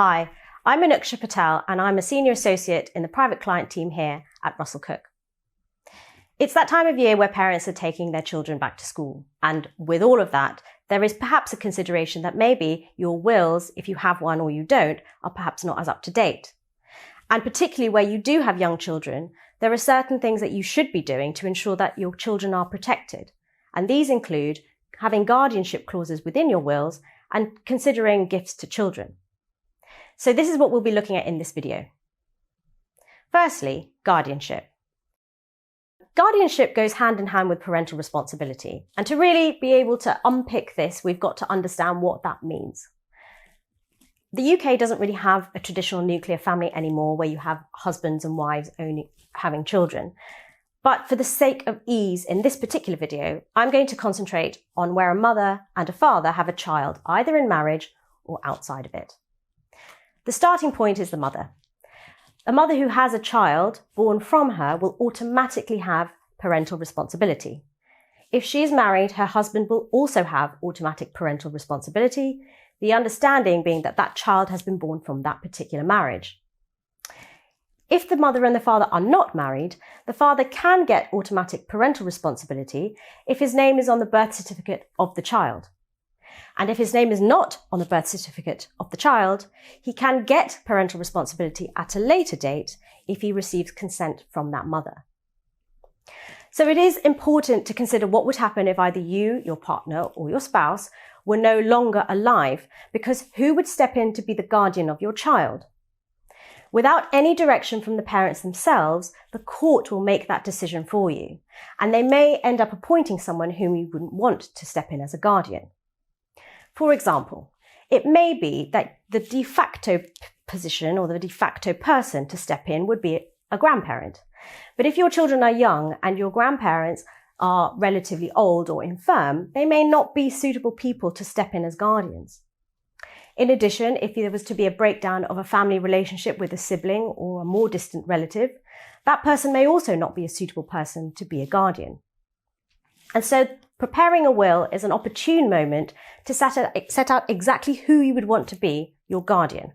Hi, I'm Anouksha Patel and I'm a Senior Associate in the Private Client team here at Russell-Cooke. It's that time of year where parents are taking their children back to school, and with all of that, there is perhaps a consideration that maybe your wills, if you have one or you don't, are perhaps not as up to date. And particularly where you do have young children, there are certain things that you should be doing to ensure that your children are protected. And these include having guardianship clauses within your wills and considering gifts to children. So this is what we'll be looking at in this video. Firstly, guardianship. Guardianship goes hand in hand with parental responsibility. And to really be able to unpick this, we've got to understand what that means. The UK doesn't really have a traditional nuclear family anymore where you have husbands and wives only having children. But for the sake of ease in this particular video, I'm going to concentrate on where a mother and a father have a child, either in marriage or outside of it. The starting point is the mother. A mother who has a child born from her will automatically have parental responsibility. If she is married, her husband will also have automatic parental responsibility, the understanding being that that child has been born from that particular marriage. If the mother and the father are not married, the father can get automatic parental responsibility if his name is on the birth certificate of the child. And if his name is not on the birth certificate of the child, he can get parental responsibility at a later date if he receives consent from that mother. So it is important to consider what would happen if either you, your partner, or your spouse were no longer alive, because who would step in to be the guardian of your child? Without any direction from the parents themselves, the court will make that decision for you, and they may end up appointing someone whom you wouldn't want to step in as a guardian. For example, it may be that the de facto position or the de facto person to step in would be a grandparent. But if your children are young and your grandparents are relatively old or infirm, they may not be suitable people to step in as guardians. In addition, if there was to be a breakdown of a family relationship with a sibling or a more distant relative, that person may also not be a suitable person to be a guardian. And so preparing a will is an opportune moment to set out exactly who you would want to be your guardian.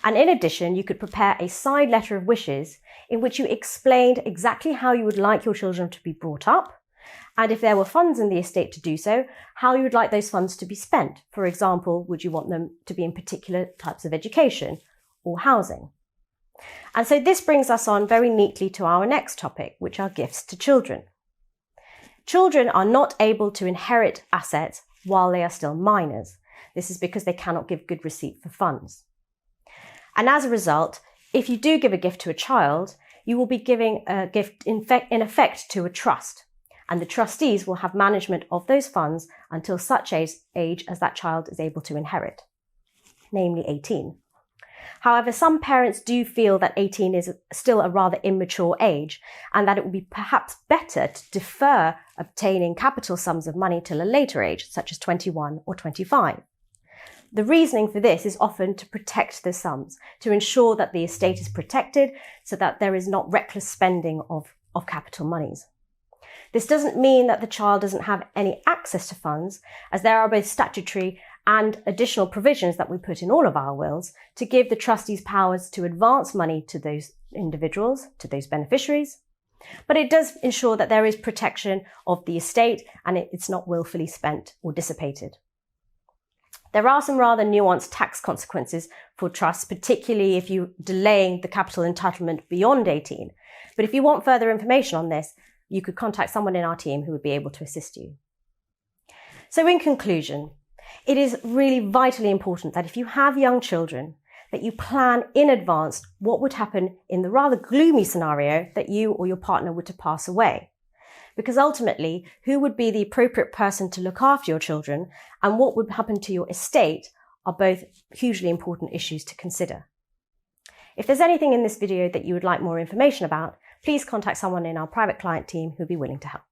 And in addition, you could prepare a side letter of wishes in which you explained exactly how you would like your children to be brought up, and if there were funds in the estate to do so, how you would like those funds to be spent. For example, would you want them to be in particular types of education or housing? And so this brings us on very neatly to our next topic, which are gifts to children. Children are not able to inherit assets while they are still minors. This is because they cannot give good receipt for funds. And as a result, if you do give a gift to a child, you will be giving a gift in effect to a trust. And the trustees will have management of those funds until such age as that child is able to inherit, namely 18. However, some parents do feel that 18 is still a rather immature age and that it would be perhaps better to defer obtaining capital sums of money till a later age, such as 21 or 25. The reasoning for this is often to protect the sums, to ensure that the estate is protected so that there is not reckless spending of capital monies. This doesn't mean that the child doesn't have any access to funds, as there are both statutory and additional provisions that we put in all of our wills to give the trustees powers to advance money to those individuals, to those beneficiaries. But it does ensure that there is protection of the estate and it's not willfully spent or dissipated. There are some rather nuanced tax consequences for trusts, particularly if you're delaying the capital entitlement beyond 18. But if you want further information on this, you could contact someone in our team who would be able to assist you. So in conclusion, it is really vitally important that if you have young children, that you plan in advance what would happen in the rather gloomy scenario that you or your partner were to pass away. Because ultimately, who would be the appropriate person to look after your children and what would happen to your estate are both hugely important issues to consider. If there's anything in this video that you would like more information about, please contact someone in our private client team who'd be willing to help.